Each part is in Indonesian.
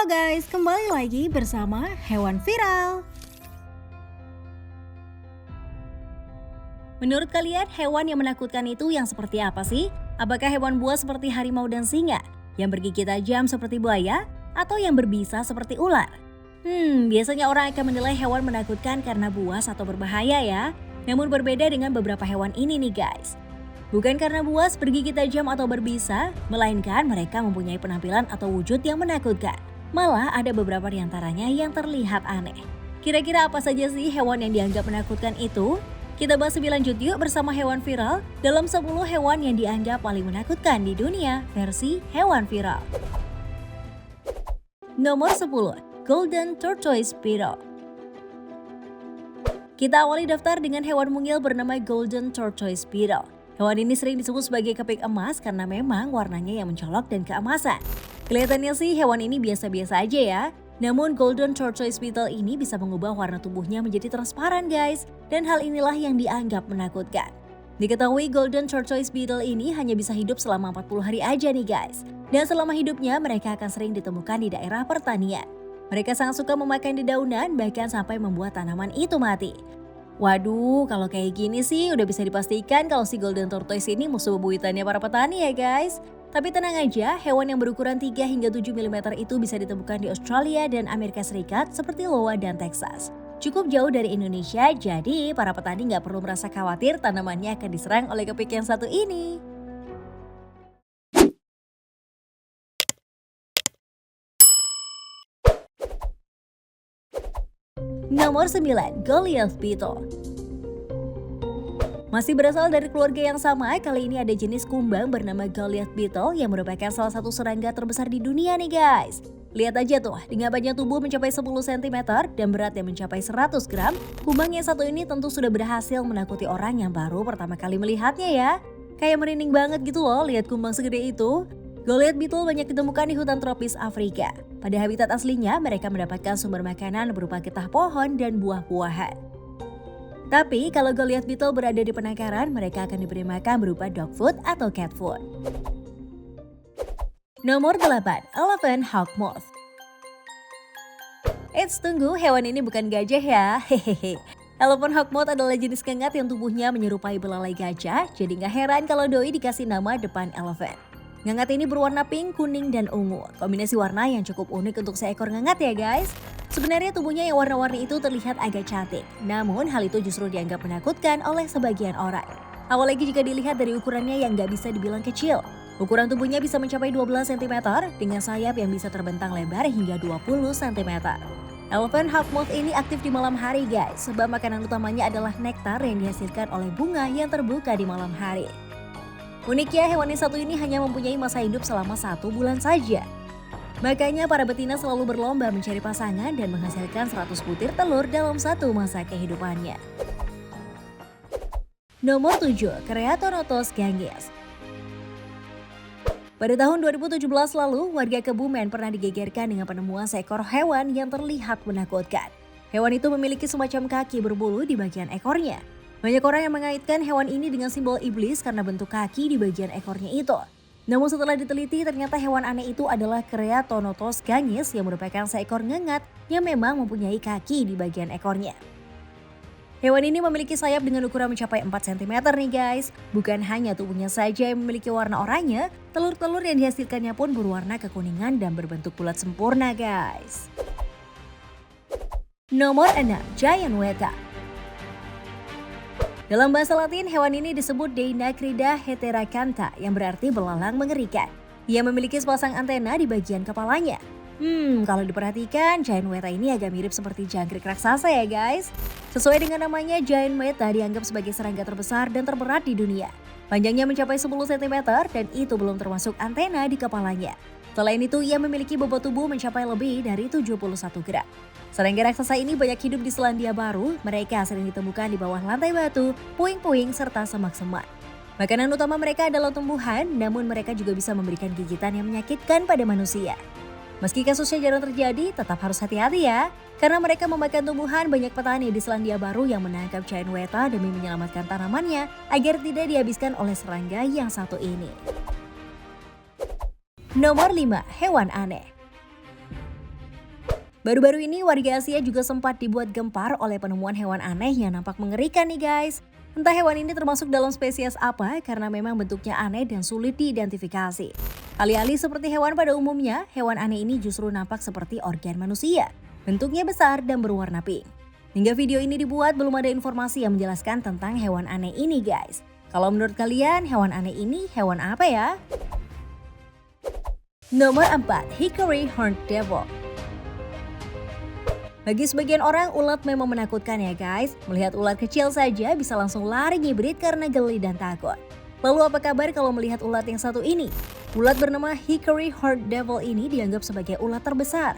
Halo guys, kembali lagi bersama Hewan Viral. Menurut kalian hewan yang menakutkan itu yang seperti apa sih? Apakah hewan buas seperti harimau dan singa? Yang bergigi tajam seperti buaya? Atau yang berbisa seperti ular? Biasanya orang akan menilai hewan menakutkan karena buas atau berbahaya ya. Namun berbeda dengan beberapa hewan ini nih guys. Bukan karena buas, bergigi tajam atau berbisa, melainkan mereka mempunyai penampilan atau wujud yang menakutkan. Malah ada beberapa di antaranya yang terlihat aneh. Kira-kira apa saja sih hewan yang dianggap menakutkan itu? Kita bahas lebih lanjut yuk bersama Hewan Viral dalam 10 hewan yang dianggap paling menakutkan di dunia versi Hewan Viral. Nomor 10, Golden Tortoise Beetle. Kita awali daftar dengan hewan mungil bernama Golden Tortoise Beetle. Hewan ini sering disebut sebagai kepik emas karena memang warnanya yang mencolok dan keemasan. Kelihatannya sih hewan ini biasa-biasa aja ya. Namun Golden Tortoise Beetle ini bisa mengubah warna tubuhnya menjadi transparan guys. Dan hal inilah yang dianggap menakutkan. Diketahui Golden Tortoise Beetle ini hanya bisa hidup selama 40 hari aja nih guys. Dan selama hidupnya mereka akan sering ditemukan di daerah pertanian. Mereka sangat suka memakan dedaunan bahkan sampai membuat tanaman itu mati. Waduh, kalau kayak gini sih udah bisa dipastikan kalau si Golden Tortoise ini musuh bebuyutannya para petani ya guys. Tapi tenang aja, hewan yang berukuran 3 hingga 7 mm itu bisa ditemukan di Australia dan Amerika Serikat seperti Iowa dan Texas. Cukup jauh dari Indonesia, jadi para petani nggak perlu merasa khawatir tanamannya akan diserang oleh kepik yang satu ini. Nomor 9, Goliath Beetle. Masih berasal dari keluarga yang sama, kali ini ada jenis kumbang bernama Goliath Beetle yang merupakan salah satu serangga terbesar di dunia nih guys. Lihat aja tuh, dengan panjang tubuh mencapai 10 cm dan berat yang mencapai 100 gram, kumbang yang satu ini tentu sudah berhasil menakuti orang yang baru pertama kali melihatnya ya. Kayak merinding banget gitu loh lihat kumbang segede itu. Goliath Beetle banyak ditemukan di hutan tropis Afrika. Pada habitat aslinya, mereka mendapatkan sumber makanan berupa getah pohon dan buah-buahan. Tapi kalau Goliath Beetle berada di penangkaran, mereka akan diberi makan berupa dog food atau cat food. Nomor 8, Elephant Hawkmoth. Eits, tunggu, hewan ini bukan gajah ya. Hehehe. Elephant Hawkmoth adalah jenis kengat yang tubuhnya menyerupai belalai gajah, jadi nggak heran kalau doi dikasih nama depan elephant. Ngengat ini berwarna pink, kuning, dan ungu. Kombinasi warna yang cukup unik untuk seekor ngengat ya guys. Sebenarnya tubuhnya yang warna-warni itu terlihat agak cantik. Namun hal itu justru dianggap menakutkan oleh sebagian orang. Apalagi jika dilihat dari ukurannya yang nggak bisa dibilang kecil. Ukuran tubuhnya bisa mencapai 12 cm dengan sayap yang bisa terbentang lebar hingga 20 cm. Elephant Hawkmoth ini aktif di malam hari guys. Sebab makanan utamanya adalah nektar yang dihasilkan oleh bunga yang terbuka di malam hari. Uniknya, hewan yang satu ini hanya mempunyai masa hidup selama 1 bulan saja. Makanya para betina selalu berlomba mencari pasangan dan menghasilkan 100 butir telur dalam satu masa kehidupannya. Nomor 7, Creatonotos ganges. Pada tahun 2017 lalu, warga Kebumen pernah digegerkan dengan penemuan seekor hewan yang terlihat menakutkan. Hewan itu memiliki semacam kaki berbulu di bagian ekornya. Banyak orang yang mengaitkan hewan ini dengan simbol iblis karena bentuk kaki di bagian ekornya itu. Namun setelah diteliti, ternyata hewan aneh itu adalah Creatonotos ganges yang merupakan seekor ngengat yang memang mempunyai kaki di bagian ekornya. Hewan ini memiliki sayap dengan ukuran mencapai 4 cm nih guys. Bukan hanya tubuhnya saja yang memiliki warna oranye, telur-telur yang dihasilkannya pun berwarna kekuningan dan berbentuk bulat sempurna guys. Nomor 6, Giant Weta. Dalam bahasa Latin, hewan ini disebut Deinocrida heteracantha yang berarti belalang mengerikan. Ia memiliki sepasang antena di bagian kepalanya. Kalau diperhatikan, Giant Weta ini agak mirip seperti jangkrik raksasa ya guys. Sesuai dengan namanya, Giant Weta dianggap sebagai serangga terbesar dan terberat di dunia. Panjangnya mencapai 10 cm dan itu belum termasuk antena di kepalanya. Selain itu, ia memiliki bobot tubuh mencapai lebih dari 71 gram. Serangga raksasa ini banyak hidup di Selandia Baru, mereka sering ditemukan di bawah lantai batu, puing-puing, serta semak-semak. Makanan utama mereka adalah tumbuhan, namun mereka juga bisa memberikan gigitan yang menyakitkan pada manusia. Meski kasusnya jarang terjadi, tetap harus hati-hati ya. Karena mereka memakan tumbuhan, banyak petani di Selandia Baru yang menangkap Giant Weta demi menyelamatkan tanamannya agar tidak dihabiskan oleh serangga yang satu ini. Nomor 5, hewan aneh. Baru-baru ini warga Asia juga sempat dibuat gempar oleh penemuan hewan aneh yang nampak mengerikan nih guys. Entah hewan ini termasuk dalam spesies apa karena memang bentuknya aneh dan sulit diidentifikasi. Alih-alih seperti hewan pada umumnya, hewan aneh ini justru nampak seperti organ manusia. Bentuknya besar dan berwarna pink. Hingga video ini dibuat belum ada informasi yang menjelaskan tentang hewan aneh ini guys. Kalau menurut kalian hewan aneh ini hewan apa ya? Nomor 4, Hickory Horned Devil. Bagi sebagian orang, ulat memang menakutkan ya guys. Melihat ulat kecil saja bisa langsung lari ngibrit karena geli dan takut. Lalu apa kabar kalau melihat ulat yang satu ini? Ulat bernama Hickory Horned Devil ini dianggap sebagai ulat terbesar.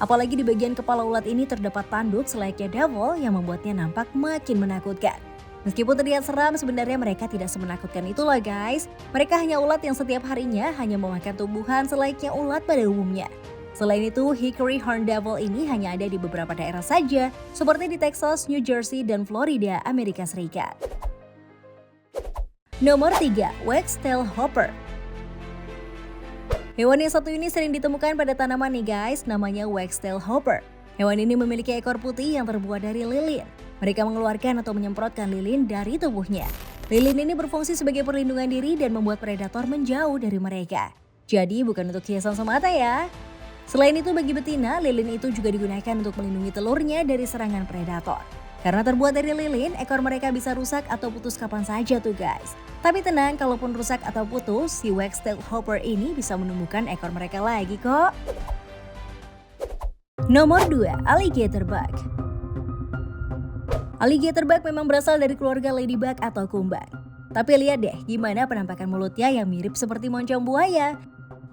Apalagi di bagian kepala ulat ini terdapat tanduk selayaknya devil yang membuatnya nampak makin menakutkan. Meskipun terlihat seram, sebenarnya mereka tidak semenakutkan itu loh guys. Mereka hanya ulat yang setiap harinya hanya memakan tumbuhan selayaknya ulat pada umumnya. Selain itu, Hickory Horned Devil ini hanya ada di beberapa daerah saja, seperti di Texas, New Jersey, dan Florida, Amerika Serikat. Nomor 3, Wagtail Hopper. Hewan yang satu ini sering ditemukan pada tanaman nih guys, namanya Wagtail Hopper. Hewan ini memiliki ekor putih yang terbuat dari lilin. Mereka mengeluarkan atau menyemprotkan lilin dari tubuhnya. Lilin ini berfungsi sebagai perlindungan diri dan membuat predator menjauh dari mereka. Jadi bukan untuk hiasan semata ya. Selain itu bagi betina, lilin itu juga digunakan untuk melindungi telurnya dari serangan predator. Karena terbuat dari lilin, ekor mereka bisa rusak atau putus kapan saja tuh guys. Tapi tenang, kalaupun rusak atau putus, si Wagtail Hopper ini bisa menumbuhkan ekor mereka lagi kok. Nomor 2, Alligator Bug. Alligator bug memang berasal dari keluarga ladybug atau kumbang. Tapi lihat deh gimana penampakan mulutnya yang mirip seperti moncong buaya.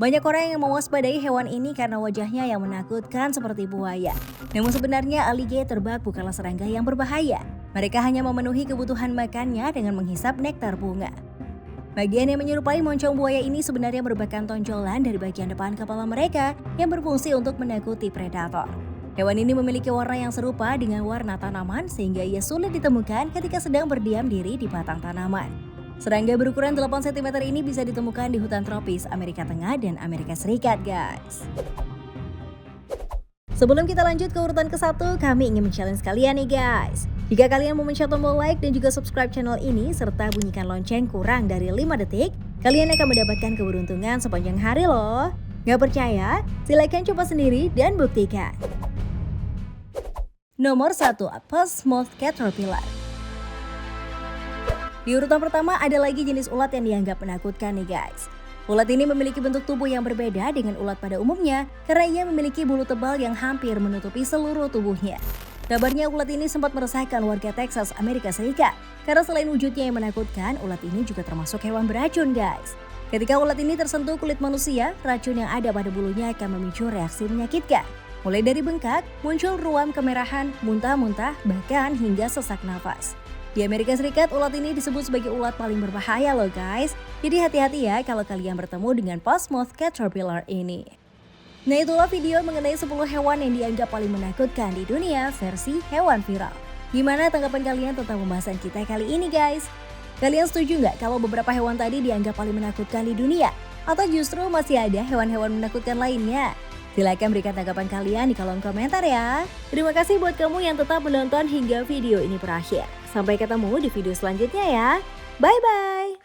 Banyak orang yang mewaspadai hewan ini karena wajahnya yang menakutkan seperti buaya. Namun sebenarnya alligator bug bukanlah serangga yang berbahaya. Mereka hanya memenuhi kebutuhan makannya dengan menghisap nektar bunga. Bagian yang menyerupai moncong buaya ini sebenarnya merupakan tonjolan dari bagian depan kepala mereka yang berfungsi untuk menakuti predator. Hewan ini memiliki warna yang serupa dengan warna tanaman sehingga ia sulit ditemukan ketika sedang berdiam diri di batang tanaman. Serangga berukuran 8 cm ini bisa ditemukan di hutan tropis Amerika Tengah dan Amerika Serikat guys. Sebelum kita lanjut ke urutan ke-1, kami ingin men-challenge kalian nih guys. Jika kalian mau mencet tombol like dan juga subscribe channel ini serta bunyikan lonceng kurang dari 5 detik, kalian akan mendapatkan keberuntungan sepanjang hari loh. Gak percaya? Silakan coba sendiri dan buktikan. Nomor 1, Portsmouth Caterpillar. Di urutan pertama ada lagi jenis ulat yang dianggap menakutkan nih guys. Ulat ini memiliki bentuk tubuh yang berbeda dengan ulat pada umumnya karena ia memiliki bulu tebal yang hampir menutupi seluruh tubuhnya. Kabarnya ulat ini sempat meresahkan warga Texas, Amerika Serikat. Karena selain wujudnya yang menakutkan, ulat ini juga termasuk hewan beracun guys. Ketika ulat ini tersentuh kulit manusia, racun yang ada pada bulunya akan memicu reaksi menyakitkan. Mulai dari bengkak, muncul ruam kemerahan, muntah-muntah, bahkan hingga sesak nafas. Di Amerika Serikat, ulat ini disebut sebagai ulat paling berbahaya loh guys. Jadi hati-hati ya kalau kalian bertemu dengan Portsmouth Caterpillar ini. Nah itulah video mengenai 10 hewan yang dianggap paling menakutkan di dunia versi hewan viral. Gimana tanggapan kalian tentang pembahasan kita kali ini guys? Kalian setuju nggak kalau beberapa hewan tadi dianggap paling menakutkan di dunia? Atau justru masih ada hewan-hewan menakutkan lainnya? Silahkan berikan tanggapan kalian di kolom komentar ya. Terima kasih buat kamu yang tetap menonton hingga video ini berakhir. Sampai ketemu di video selanjutnya ya. Bye-bye.